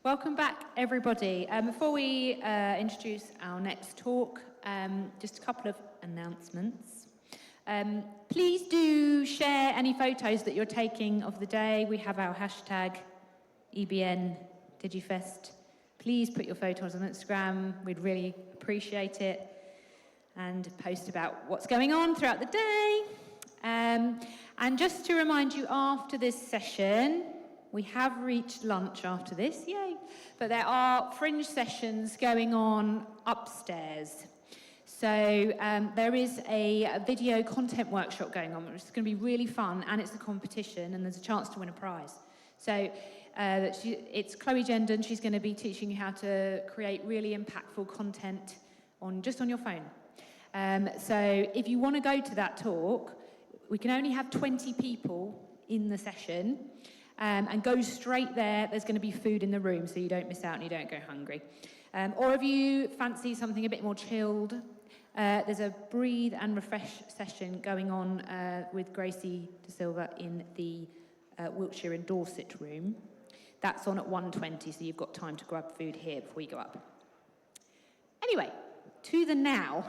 Welcome back, everybody. Before we introduce our next talk, just a couple of announcements. Please do share any photos that you're taking of the day. We have our hashtag EBN DigiFest. Please put your photos on Instagram. We'd really appreciate it. And post about what's going on throughout the day. And just to remind you, after this session, we have reached lunch after this, yay! But there are fringe sessions going on upstairs. So there is a video content workshop going on, which is going to be really fun, and it's a competition, and there's a chance to win a prize. So it's Chloe Gendon. She's going to be teaching you how to create really impactful content just on your phone. So if you want to go to that talk, we can only have 20 people in the session. And go straight there. There's going to be food in the room, so you don't miss out and you don't go hungry. Or if you fancy something a bit more chilled, there's a breathe and refresh session going on with Gracie De Silva in the Wiltshire and Dorset room. That's on at 1:20, so you've got time to grab food here before you go up. Anyway, to the now.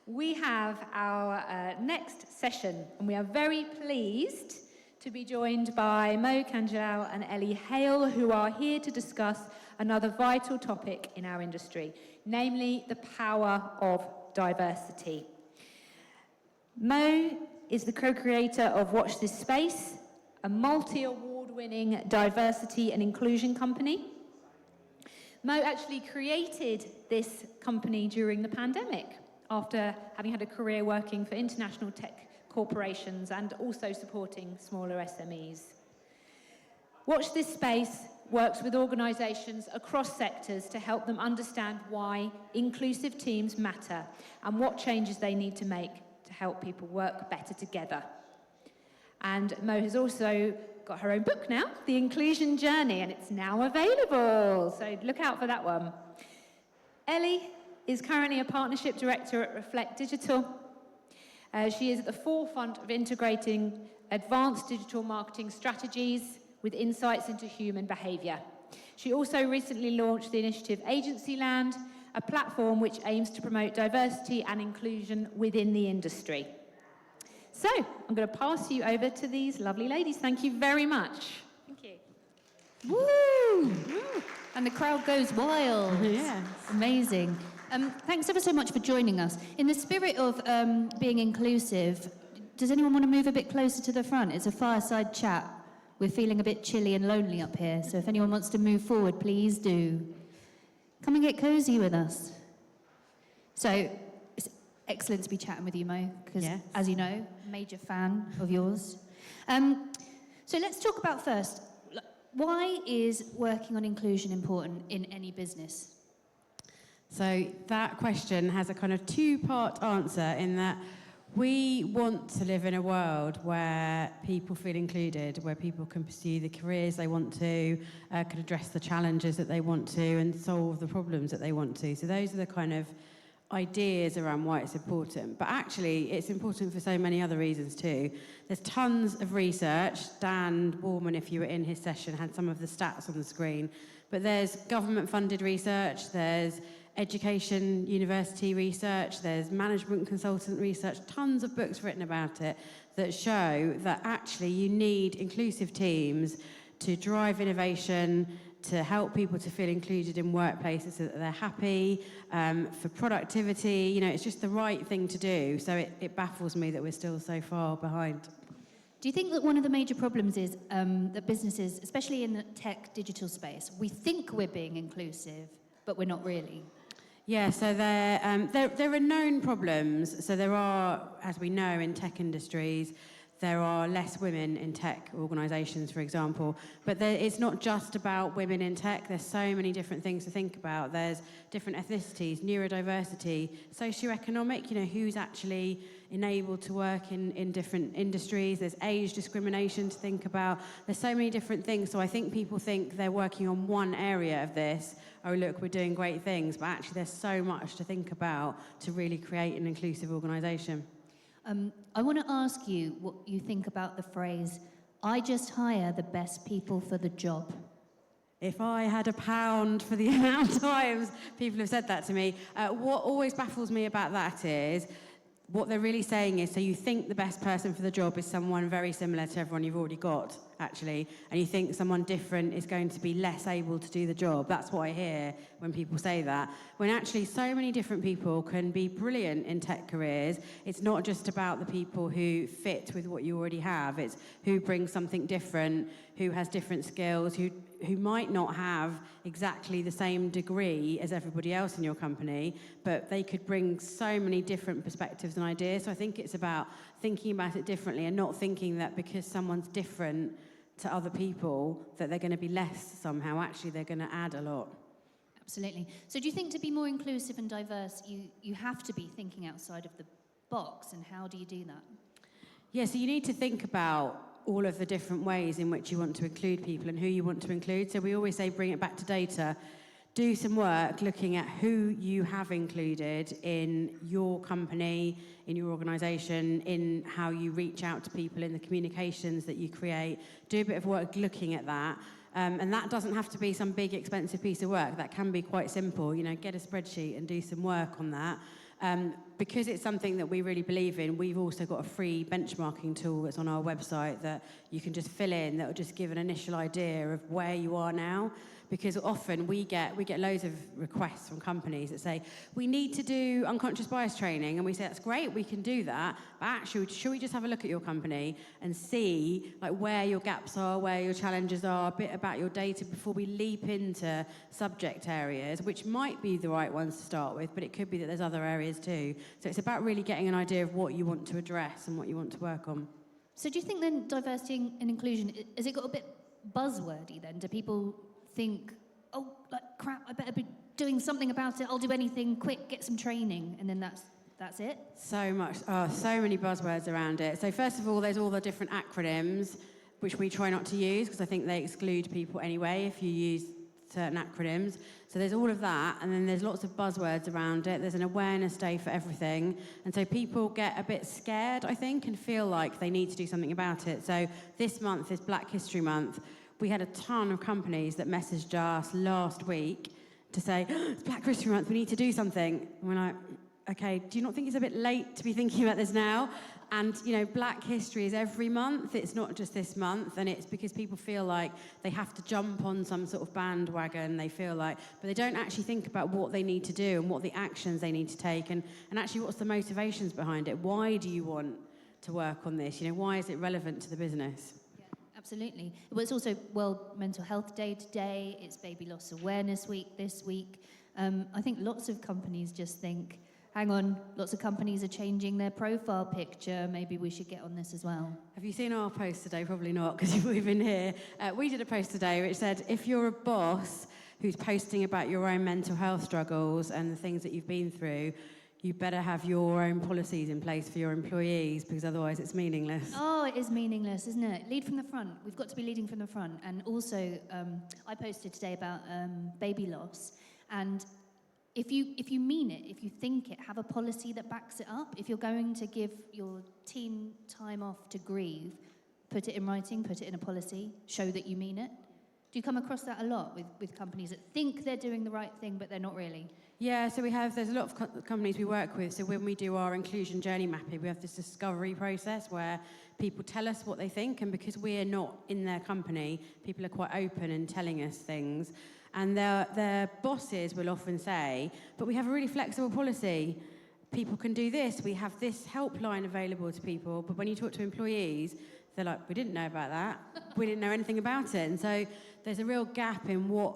We have our next session, and we are very pleased to be joined by Kanjilal and Ellie Hale, who are here to discuss another vital topic in our industry, namely the power of diversity. Mo is the co-creator of Watch This Space, a multi-award-winning diversity and inclusion company. Mo actually created this company during the pandemic, after having had a career working for international tech corporations and also supporting smaller SMEs. Watch This Space works with organisations across sectors to help them understand why inclusive teams matter and what changes they need to make to help people work better together. And Mo has also got her own book now, The Inclusion Journey, and it's now available, so look out for that one. Ellie is currently a partnership director at Reflect Digital. She is at the forefront of integrating advanced digital marketing strategies with insights into human behaviour. She also recently launched the initiative Agencyland, a platform which aims to promote diversity and inclusion within the industry. So, I'm going to pass you over to these lovely ladies. Thank you very much. Thank you. Woo! Woo. And the crowd goes wild. Yes. Amazing. Thanks ever so much for joining us. In the spirit of being inclusive, does anyone want to move a bit closer to the front? It's a fireside chat. We're feeling a bit chilly and lonely up here, so if anyone wants to move forward, please do. Come and get cosy with us. So, it's excellent to be chatting with you, Mo, because, yes, as you know, major fan of yours. So let's talk about first, why is working on inclusion important in any business? So that question has a kind of two-part answer in that we want to live in a world where people feel included, where people can pursue the careers they want to, can address the challenges that they want to, and solve the problems that they want to. So those are the kind of ideas around why it's important. But actually, it's important for so many other reasons too. There's tons of research. Dan Warman, if you were in his session, had some of the stats on the screen. But there's government-funded research, there's education, university research, there's management consultant research, tons of books written about it that show that actually you need inclusive teams to drive innovation, to help people to feel included in workplaces so that they're happy, for productivity. You know, it's just the right thing to do. So it baffles me that we're still so far behind. Do you think that one of the major problems is that businesses, especially in the tech digital space, we think we're being inclusive, but we're not really? Yeah, so there are known problems. So there are, as we know, in tech industries, there are less women in tech organisations, for example. But it's not just about women in tech. There's so many different things to think about. There's different ethnicities, neurodiversity, socioeconomic, you know, who's actually enabled to work in different industries. There's age discrimination to think about. There's so many different things. So I think people think they're working on one area of this. Oh, look, we're doing great things. But actually, there's so much to think about to really create an inclusive organisation. I want to ask you what you think about the phrase, I just hire the best people for the job. If I had £1 for the amount of times people have said that to me, what always baffles me about that is what they're really saying is, so you think the best person for the job is someone very similar to everyone you've already got, actually, and you think someone different is going to be less able to do the job. That's what I hear when people say that. When actually so many different people can be brilliant in tech careers. It's not just about the people who fit with what you already have. It's who brings something different, who has different skills, who might not have exactly the same degree as everybody else in your company, but they could bring so many different perspectives and ideas. So I think it's about thinking about it differently and not thinking that because someone's different to other people that they're going to be less somehow. Actually, they're going to add a lot. Absolutely. So do you think to be more inclusive and diverse, you have to be thinking outside of the box, and how do you do that? Yeah, so you need to think about all of the different ways in which you want to include people and who you want to include. So we always say bring it back to data. Do some work looking at who you have included in your company, in your organisation, in how you reach out to people, in the communications that you create. Do a bit of work looking at that. And that doesn't have to be some big expensive piece of work. That can be quite simple. You know, get a spreadsheet and do some work on that. Because it's something that we really believe in, we've also got a free benchmarking tool that's on our website that you can just fill in, that will just give an initial idea of where you are now. Because often we get loads of requests from companies that say, we need to do unconscious bias training, and we say, that's great, we can do that, but actually, should we just have a look at your company and see like where your gaps are, where your challenges are, a bit about your data before we leap into subject areas, which might be the right ones to start with, but it could be that there's other areas too. So it's about really getting an idea of what you want to address and what you want to work on. So do you think then diversity and inclusion, has it got a bit buzzwordy then? Do people think, oh, like, crap, I better be doing something about it, I'll do anything, quick, get some training, and then that's it? So many buzzwords around it. So first of all, there's all the different acronyms, which we try not to use, because I think they exclude people anyway if you use certain acronyms. So there's all of that, and then there's lots of buzzwords around it. There's an awareness day for everything, and so people get a bit scared, I think, and feel like they need to do something about it. So this month is Black History Month. We had a ton of companies that messaged us last week to say, it's Black History Month, we need to do something. And we're like, okay, do you not think it's a bit late to be thinking about this now? And, you know, Black History is every month, it's not just this month, and it's because people feel like they have to jump on some sort of bandwagon, they feel like, but they don't actually think about what they need to do and what the actions they need to take, and actually what's the motivations behind it. Why do you want to work on this? You know, why is it relevant to the business? Absolutely. Well, it's also World Mental Health Day today. It's Baby Loss Awareness Week this week. I think lots of companies just think, hang on, lots of companies are changing their profile picture. Maybe we should get on this as well. Have you seen our post today? Probably not, because we've been here. We did a post today which said, if you're a boss who's posting about your own mental health struggles and the things that you've been through, you better have your own policies in place for your employees, because otherwise it's meaningless. Oh, it is meaningless, isn't it? Lead from the front. We've got to be leading from the front. And also, I posted today about baby loss. And if you mean it, if you think it, have a policy that backs it up. If you're going to give your team time off to grieve, put it in writing, put it in a policy, show that you mean it. Do you come across that a lot with companies that think they're doing the right thing, but they're not really? Yeah, so there's a lot of companies we work with. So when we do our inclusion journey mapping, we have this discovery process where people tell us what they think, and because we're not in their company, people are quite open in telling us things. And their bosses will often say, but we have a really flexible policy. People can do this. We have this helpline available to people. But when you talk to employees, they're like, we didn't know about that. We didn't know anything about it. And so there's a real gap in what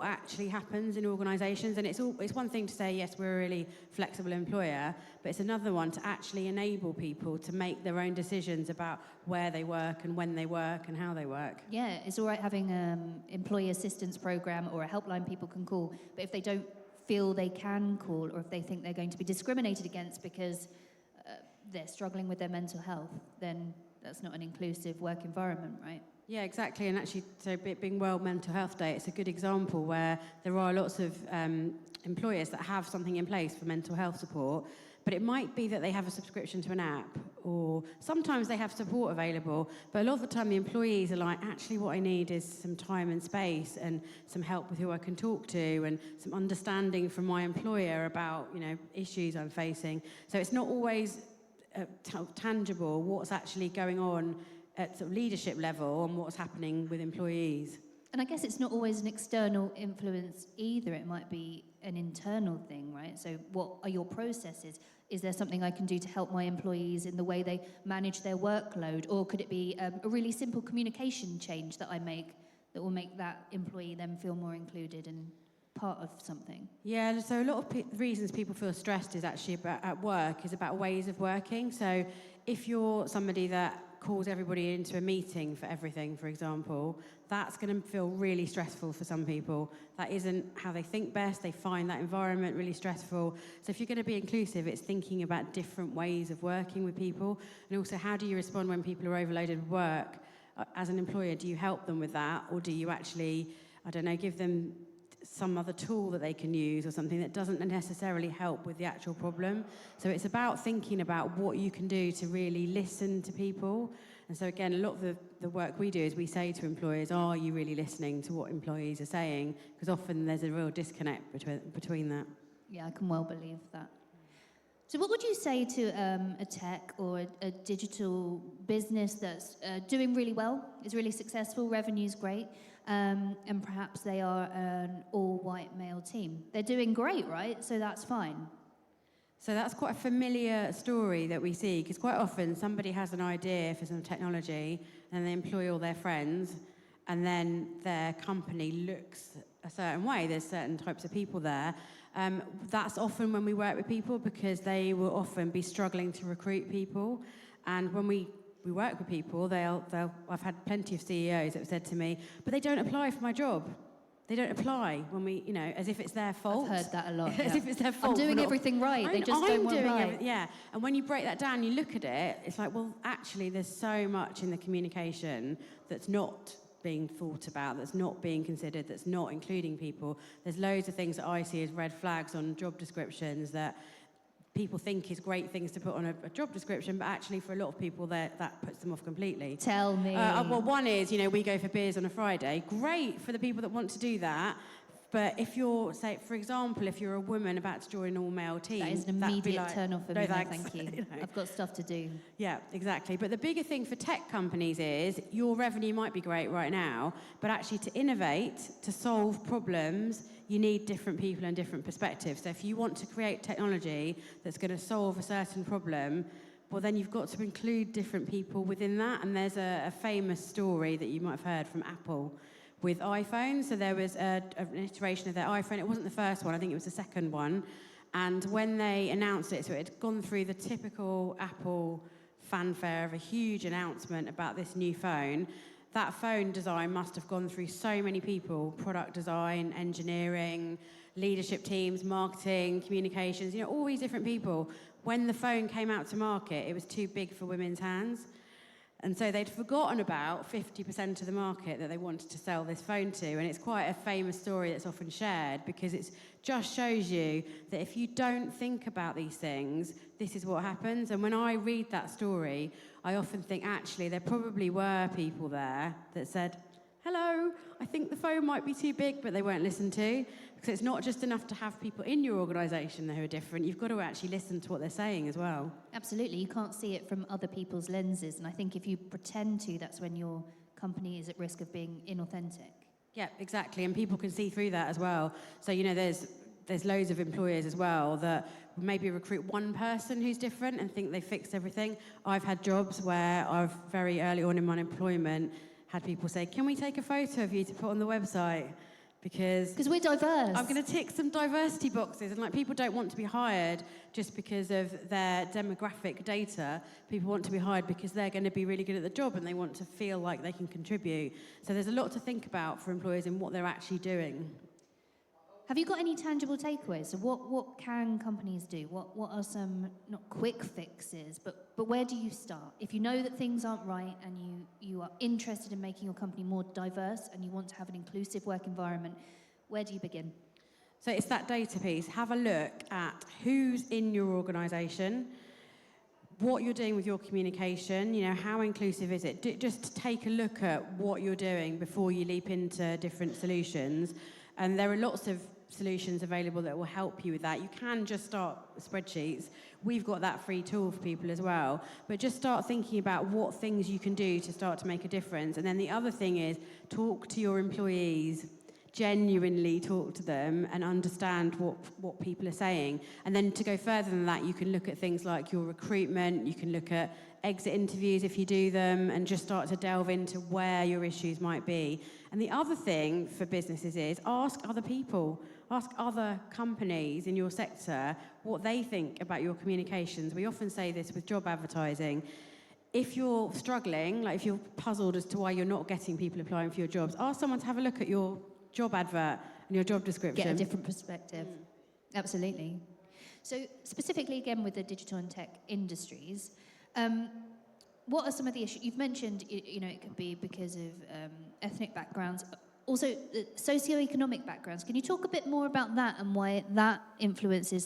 actually happens in organisations. And it's one thing to say, yes, we're a really flexible employer, but it's another one to actually enable people to make their own decisions about where they work and when they work and how they work. Yeah, it's all right having an employee assistance programme or a helpline people can call, but if they don't feel they can call, or if they think they're going to be discriminated against because they're struggling with their mental health, then that's not an inclusive work environment, right? Yeah, exactly. And actually, so being World Mental Health Day, it's a good example where there are lots of employers that have something in place for mental health support, but it might be that they have a subscription to an app, or sometimes they have support available, but a lot of the time the employees are like, actually what I need is some time and space and some help with who I can talk to and some understanding from my employer about, issues I'm facing. So it's not always tangible what's actually going on at sort of leadership level and what's happening with employees. And I guess it's not always an external influence either. It might be an internal thing, right? So what are your processes? Is there something I can do to help my employees in the way they manage their workload? Or could it be a really simple communication change that I make that will make that employee then feel more included and part of something? Yeah, so a lot of reasons people feel stressed is actually at work, is about ways of working. So if you're somebody that calls everybody into a meeting for everything, for example, that's going to feel really stressful for some people. That isn't how they think best. They find that environment really stressful. So if you're going to be inclusive, it's thinking about different ways of working with people. And also, how do you respond when people are overloaded with work? As an employer, do you help them with that? Or do you actually, give them some other tool that they can use or something that doesn't necessarily help with the actual problem? So it's about thinking about what you can do to really listen to people. And so again, a lot of the work we do is we say to employers, are you really listening to what employees are saying? Because often there's a real disconnect between that. Yeah, I can well believe that. So what would you say to a tech or a digital business that's doing really well, is really successful, revenue's great, and perhaps they are an all-white male team? They're doing great, right? So that's fine. So that's quite a familiar story that we see, because quite often somebody has an idea for some technology and they employ all their friends, and then their company looks a certain way. There's certain types of people there. That's often when we work with people, because they will often be struggling to recruit people. And when we work with people, I've had plenty of CEOs that have said to me, but they don't apply for my job. They don't apply when we, as if it's their fault. I've heard that a lot. As if it's their fault. I'm doing everything right. They just don't want to apply. Yeah. And when you break that down, you look at it, it's like, well, actually, there's so much in the communication that's not being thought about, that's not being considered, that's not including people. There's loads of things that I see as red flags on job descriptions that people think is great things to put on a job description, but actually for a lot of people that puts them off completely. Tell me. Well, one is, we go for beers on a Friday. Great for the people that want to do that. But if you're, say, for example, if you're a woman about to join an all-male team... That is an immediate turn-off for me, no, thank you. I've got stuff to do. Yeah, exactly. But the bigger thing for tech companies is your revenue might be great right now, but actually to innovate, to solve problems, you need different people and different perspectives. So if you want to create technology that's going to solve a certain problem, well, then you've got to include different people within that. And there's a famous story that you might have heard from Apple with iPhone. So there was an iteration of their iPhone. It wasn't the first one, I think it was the second one. And when they announced it, so it had gone through the typical Apple fanfare of a huge announcement about this new phone. That phone design must have gone through so many people: product design, engineering, leadership teams, marketing, communications, all these different people. When the phone came out to market, it was too big for women's hands. And so they'd forgotten about 50% of the market that they wanted to sell this phone to. And it's quite a famous story that's often shared, because it just shows you that if you don't think about these things, this is what happens. And when I read that story, I often think, actually, there probably were people there that said, hello, I think the phone might be too big, but they weren't listened to. Because it's not just enough to have people in your organisation who are different. You've got to actually listen to what they're saying as well. Absolutely. You can't see it from other people's lenses. And I think if you pretend to, that's when your company is at risk of being inauthentic. Yeah, exactly. And people can see through that as well. So, there's loads of employers as well that maybe recruit one person who's different and think they fixed everything. I've had jobs where I've very early on in my employment had people say, can we take a photo of you to put on the website? Because we're diverse. I'm going to tick some diversity boxes. And people don't want to be hired just because of their demographic data. People want to be hired because they're going to be really good at the job and they want to feel like they can contribute. So there's a lot to think about for employers in what they're actually doing. Have you got any tangible takeaways? So what can companies do? What are some, not quick fixes, but where do you start? If you know that things aren't right and you are interested in making your company more diverse and you want to have an inclusive work environment, where do you begin? So it's that data piece. Have a look at who's in your organisation, what you're doing with your communication, how inclusive is it? Just take a look at what you're doing before you leap into different solutions. And there are lots of solutions available that will help you with that. You can just start spreadsheets. We've got that free tool for people as well. But just start thinking about what things you can do to start to make a difference. And then the other thing is talk to your employees. Genuinely talk to them and understand what people are saying. And then to go further than that, you can look at things like your recruitment, you can look at exit interviews if you do them, and just start to delve into where your issues might be. And the other thing for businesses is ask other people, ask other companies in your sector what they think about your communications. We often say this with job advertising. If you're struggling, like if you're puzzled as to why you're not getting people applying for your jobs, ask someone to have a look at your job advert and your job description. Get a different perspective. Absolutely. So specifically again with the digital and tech industries, what are some of the issues? You've mentioned, it could be because of ethnic backgrounds, also socioeconomic backgrounds. Can you talk a bit more about that and why that influences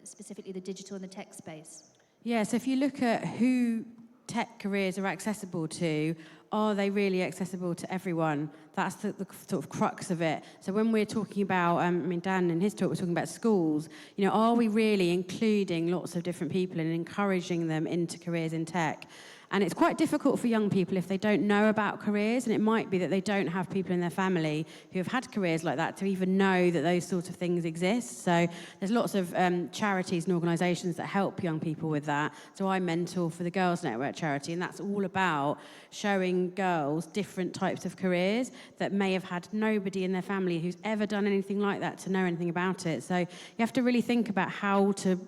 specifically the digital and the tech space? Yeah, so if you look at who tech careers are accessible to, are they really accessible to everyone? That's the sort of crux of it. So when we're talking about, Dan in his talk was talking about schools, are we really including lots of different people and encouraging them into careers in tech? And it's quite difficult for young people if they don't know about careers, and it might be that they don't have people in their family who have had careers like that to even know that those sorts of things exist. So there's lots of charities and organisations that help young people with that. So I mentor for the Girls Network charity, and that's all about showing girls different types of careers that may have had nobody in their family who's ever done anything like that to know anything about it. So you have to really think about how to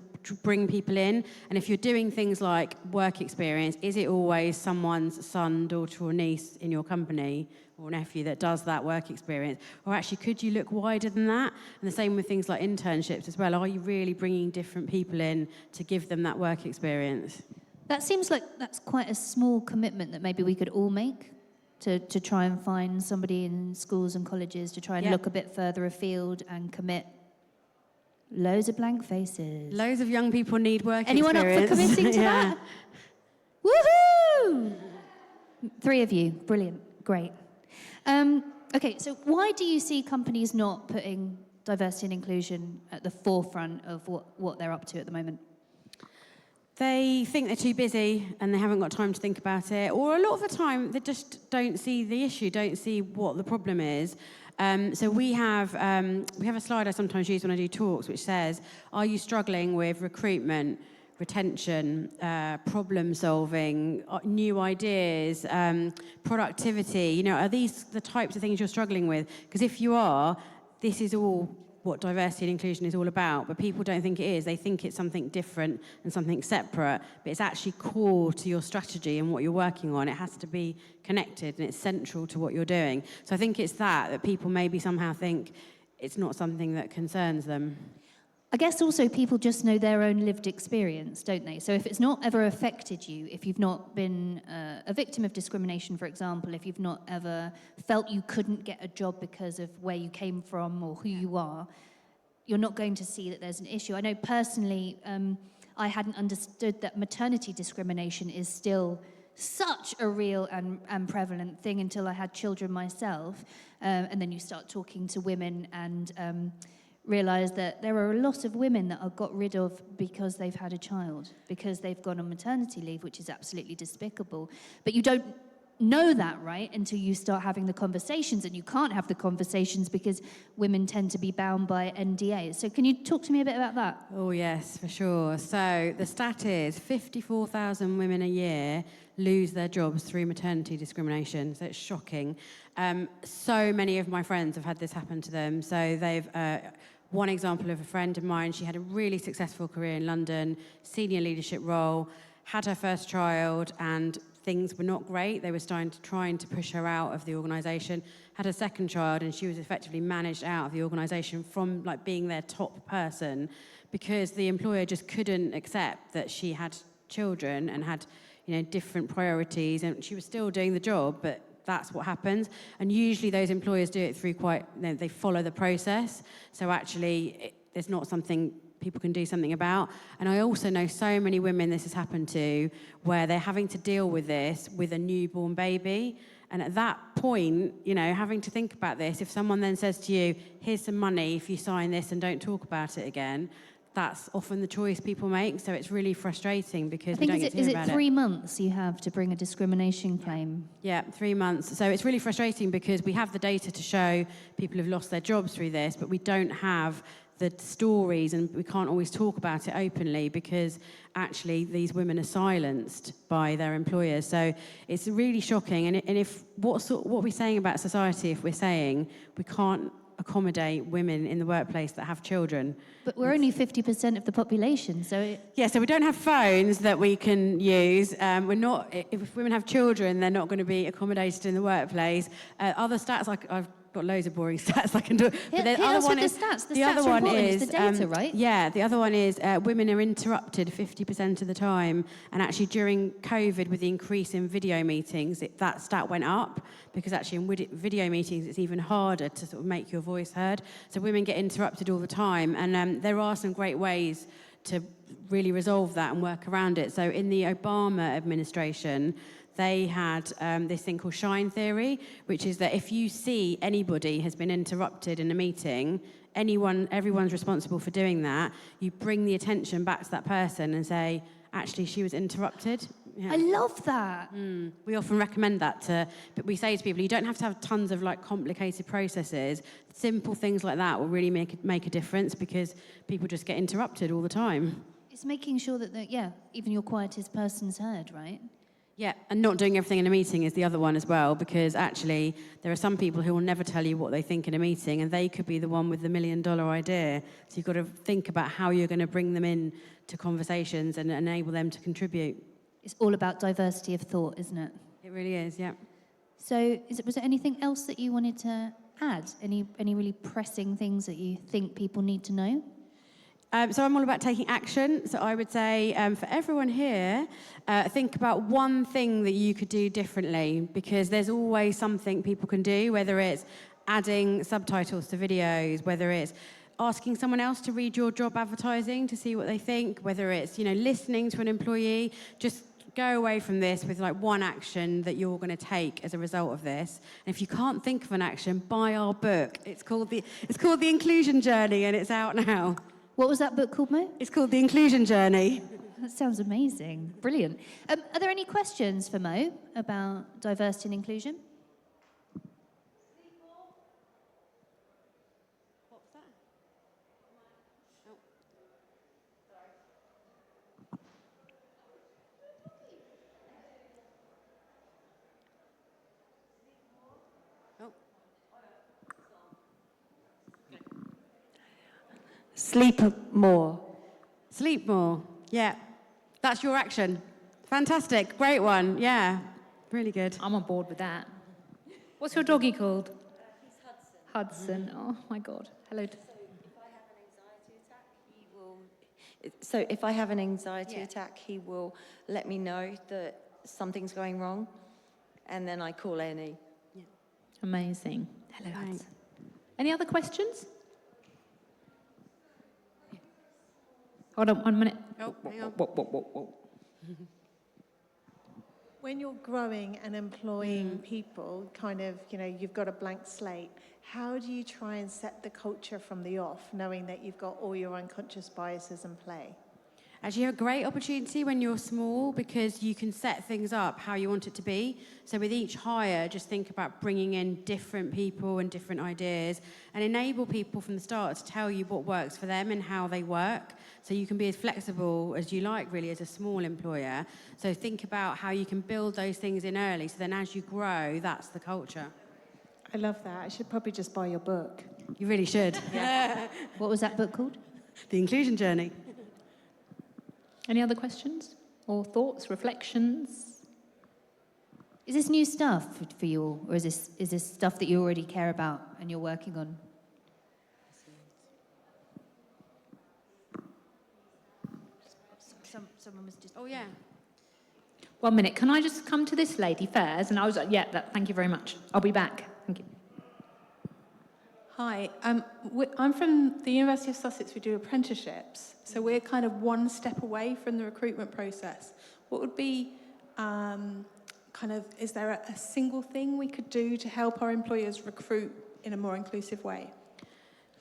bring people in, and if you're doing things like work experience, is it always someone's son, daughter or niece in your company or nephew that does that work experience? Or actually, could you look wider than that? And the same with things like internships as well. Are you really bringing different people in to give them that work experience? That seems like that's quite a small commitment that maybe we could all make to try and find somebody in schools and colleges to try and look a bit further afield and commit. Loads of blank faces. Loads of young people need work Anyone experience. up for committing to that? Woohoo! 3 of you. Brilliant. Great. Okay, so why do you see companies not putting diversity and inclusion at the forefront of what they're up to at the moment? They think they're too busy and they haven't got time to think about it, or a lot of the time they just don't see the issue, don't see what the problem is. So we have a slide I sometimes use when I do talks, which says, are you struggling with recruitment, retention, problem solving, new ideas, productivity? Are these the types of things you're struggling with? Because if you are, this is all what diversity and inclusion is all about, but people don't think it is. They think it's something different and something separate, but it's actually core to your strategy and what you're working on. It has to be connected and it's central to what you're doing. So I think it's that people maybe somehow think it's not something that concerns them. I guess also people just know their own lived experience, don't they? So if it's not ever affected you, if you've not been a victim of discrimination, for example, if you've not ever felt you couldn't get a job because of where you came from or who you are, you're not going to see that there's an issue. I know personally, I hadn't understood that maternity discrimination is still such a real and prevalent thing until I had children myself. And then you start talking to women and realise that there are a lot of women that are got rid of because they've had a child, because they've gone on maternity leave, which is absolutely despicable. But you don't know that, right, until you start having the conversations, and you can't have the conversations because women tend to be bound by NDAs. So can you talk to me a bit about that? Oh yes, for sure. So the stat is 54,000 women a year lose their jobs through maternity discrimination. So it's shocking. So many of my friends have had this happen to them. So they've one example of a friend of mine, she had a really successful career in London, senior leadership role, had her first child, and things were not great. They were trying to push her out of the organisation, had her second child, and she was effectively managed out of the organisation from being their top person because the employer just couldn't accept that she had children and had different priorities, and she was still doing the job, but that's what happens. And usually those employers do it through they follow the process. So actually, there's not something people can do something about. And I also know so many women this has happened to, where they're having to deal with this with a newborn baby. And at that point, having to think about this, if someone then says to you, here's some money if you sign this and don't talk about it again, that's often the choice people make. So it's really frustrating because we don't get to hear about it. Is it 3 months you have to bring a discrimination claim? Yeah, 3 months. So it's really frustrating because we have the data to show people have lost their jobs through this, but we don't have the stories, and we can't always talk about it openly because actually these women are silenced by their employers. So it's really shocking. And if what are we saying about society if we're saying we can't accommodate women in the workplace that have children? But we're only 50% of the population, so... Yeah, so we don't have phones that we can use. If women have children, they're not going to be accommodated in the workplace. Other stats, I've got loads of boring stats I can do. But the other one is the stats. The stats are important. It's the data, right? Yeah, the other one is women are interrupted 50% of the time, and actually during COVID, with the increase in video meetings, that stat went up because actually in video meetings it's even harder to sort of make your voice heard. So women get interrupted all the time, and there are some great ways to really resolve that and work around it. So in the Obama administration, they had this thing called shine theory, which is that if you see anybody has been interrupted in a meeting, everyone's responsible for doing that. You bring the attention back to that person and say, actually, she was interrupted. Yeah. I love that. We often recommend that but we say to people, you don't have to have tons of complicated processes. Simple things like that will really make a difference because people just get interrupted all the time. It's making sure that, even your quietest person's heard, right? Yeah, and not doing everything in a meeting is the other one as well, because actually there are some people who will never tell you what they think in a meeting, and they could be the one with the $1 million idea. So you've got to think about how you're going to bring them in to conversations and enable them to contribute. It's all about diversity of thought, isn't it? It really is, yeah. So was there anything else that you wanted to add? Any really pressing things that you think people need to know? So I'm all about taking action. So I would say for everyone here, think about one thing that you could do differently, because there's always something people can do, whether it's adding subtitles to videos, whether it's asking someone else to read your job advertising to see what they think, whether it's listening to an employee. Just go away from this with one action that you're going to take as a result of this. And if you can't think of an action, buy our book. It's called the Inclusion Journey, and it's out now. What was that book called, Mo? It's called The Inclusion Journey. That sounds amazing. Brilliant. Are there any questions for Mo about diversity and inclusion? What was that? Oh. Sleep more. Sleep more. Yeah. That's your action. Fantastic. Great one. Yeah. Really good. I'm on board with that. What's your doggy called? He's Hudson. Hudson. Oh, my God. Hello. So if I have an anxiety attack, he will let me know that something's going wrong, and then I call Annie. Yeah. Amazing. Hello, Thanks. Hudson. Any other questions? Hold on 1 minute. Oh, hang on. Whoa. When you're growing and employing people, you've got a blank slate, how do you try and set the culture from the off, knowing that you've got all your unconscious biases in play? Actually, you have a great opportunity when you're small because you can set things up how you want it to be. So with each hire, just think about bringing in different people and different ideas and enable people from the start to tell you what works for them and how they work. So you can be as flexible as you like, really, as a small employer. So think about how you can build those things in early. So then as you grow, that's the culture. I love that. I should probably just buy your book. You really should. What was that book called? The Inclusion Journey. Any other questions or thoughts, reflections? Is this new stuff for you all, or is this stuff that you already care about and you're working on? Someone was just... Oh, yeah. 1 minute. Can I just come to this lady first? And I was like, thank you very much. I'll be back. Thank you. Hi, I'm from the University of Sussex. We do apprenticeships, so we're kind of one step away from the recruitment process. What would be is there a single thing we could do to help our employers recruit in a more inclusive way?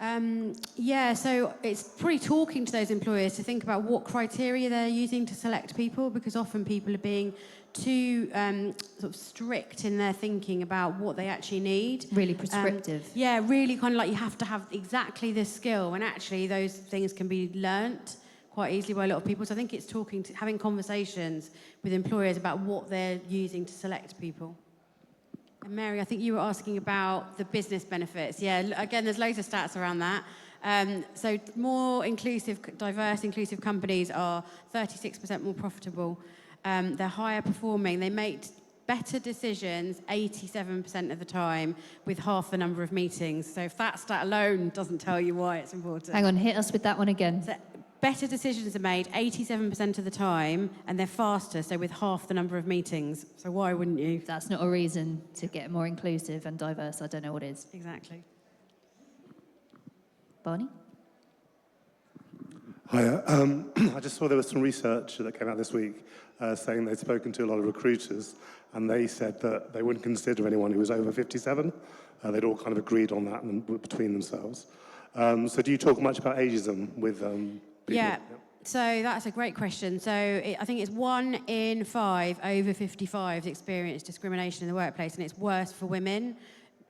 So it's probably talking to those employers to think about what criteria they're using to select people, because often people are being too sort of strict in their thinking about what they actually need. Really prescriptive. Really kind of like you have to have exactly this skill, when actually those things can be learnt quite easily by a lot of people. So I think it's having conversations with employers about what they're using to select people. And Mary, I think you were asking about the business benefits. Yeah, again, there's loads of stats around that. So more diverse, inclusive companies are 36% more profitable. They're higher performing. They make better decisions 87% of the time with half the number of meetings. So if that stat alone doesn't tell you why it's important. Hang on, hit us with that one again. So better decisions are made 87% of the time, and they're faster, so with half the number of meetings. So why wouldn't you? That's not a reason to get more inclusive and diverse. I don't know what is. Exactly. Barney? Hi, I just saw there was some research that came out this week saying they'd spoken to a lot of recruiters, and they said that they wouldn't consider anyone who was over 57. They'd all kind of agreed on that between themselves. So do you talk much about ageism with people? Yeah, so that's a great question. So I think it's 1 in 5 over 55s experience discrimination in the workplace, and it's worse for women.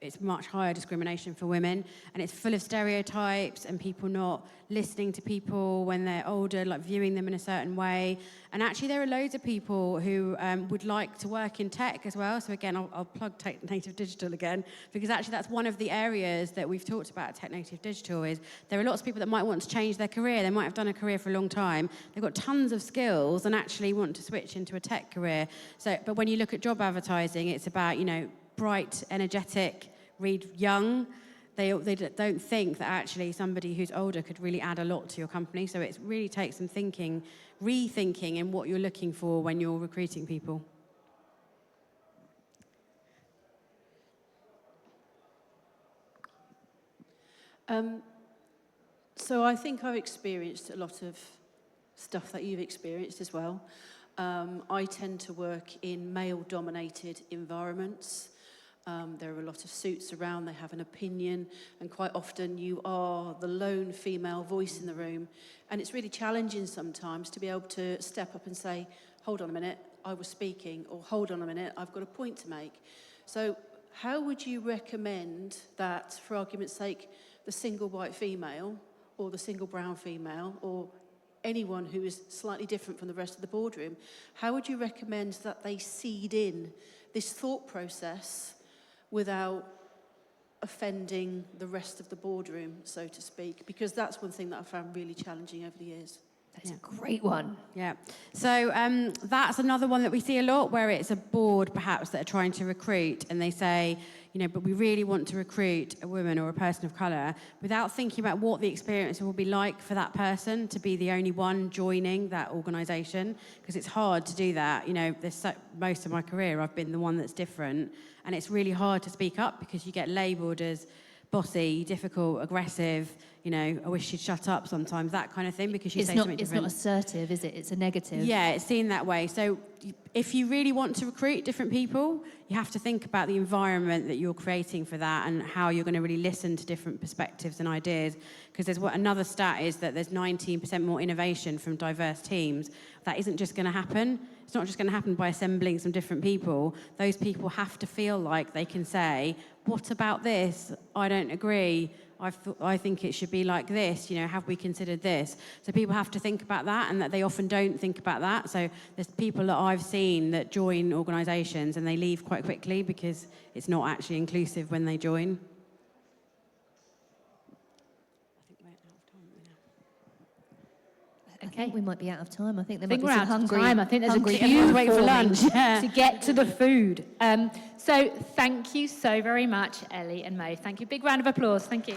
It's much higher discrimination for women, and it's full of stereotypes and people not listening to people when they're older, like viewing them in a certain way. And actually there are loads of people who would like to work in tech as well. So again, I'll plug Tech Native Digital again, because actually that's one of the areas that we've talked about at Tech Native Digital. Is there are lots of people that might want to change their career. They might have done a career for a long time. They've got tons of skills and actually want to switch into a tech career. So, but when you look at job advertising, it's about, bright, energetic, read young. They don't think that actually somebody who's older could really add a lot to your company. So it really takes some rethinking in what you're looking for when you're recruiting people. So I think I've experienced a lot of stuff that you've experienced as well. I tend to work in male-dominated environments. There are a lot of suits around, they have an opinion, and quite often you are the lone female voice in the room. And it's really challenging sometimes to be able to step up and say, hold on a minute, I was speaking, or hold on a minute, I've got a point to make. So how would you recommend that, for argument's sake, the single white female, or the single brown female, or anyone who is slightly different from the rest of the boardroom, how would you recommend that they seed in this thought process without offending the rest of the boardroom, so to speak? Because that's one thing that I found really challenging over the years. That's a great one. Yeah. So that's another one that we see a lot, where it's a board perhaps that are trying to recruit, and they say, but we really want to recruit a woman or a person of colour, without thinking about what the experience will be like for that person to be the only one joining that organisation, because it's hard to do that. Most of my career I've been the one that's different, and it's really hard to speak up because you get labelled as bossy, difficult, aggressive, I wish you'd shut up sometimes, that kind of thing, because you say something different. It's not assertive, is it? It's a negative. Yeah, it's seen that way. So if you really want to recruit different people, you have to think about the environment that you're creating for that and how you're going to really listen to different perspectives and ideas. Because another stat is that there's 19% more innovation from diverse teams. That isn't just going to happen. It's not just going to happen by assembling some different people. Those people have to feel like they can say, what about this? I don't agree. I think it should be like this. Have we considered this? So people have to think about that, and that they often don't think about that. So there's people that I've seen that join organisations and they leave quite quickly because it's not actually inclusive when they join. I think we might be out of time. I think there I think might we're be some out of hungry. time. I think there's a hungry queue everyone's waiting for forming lunch. Yeah. to get to the food. So thank you so very much, Ellie and Mo. Thank you. Big round of applause. Thank you.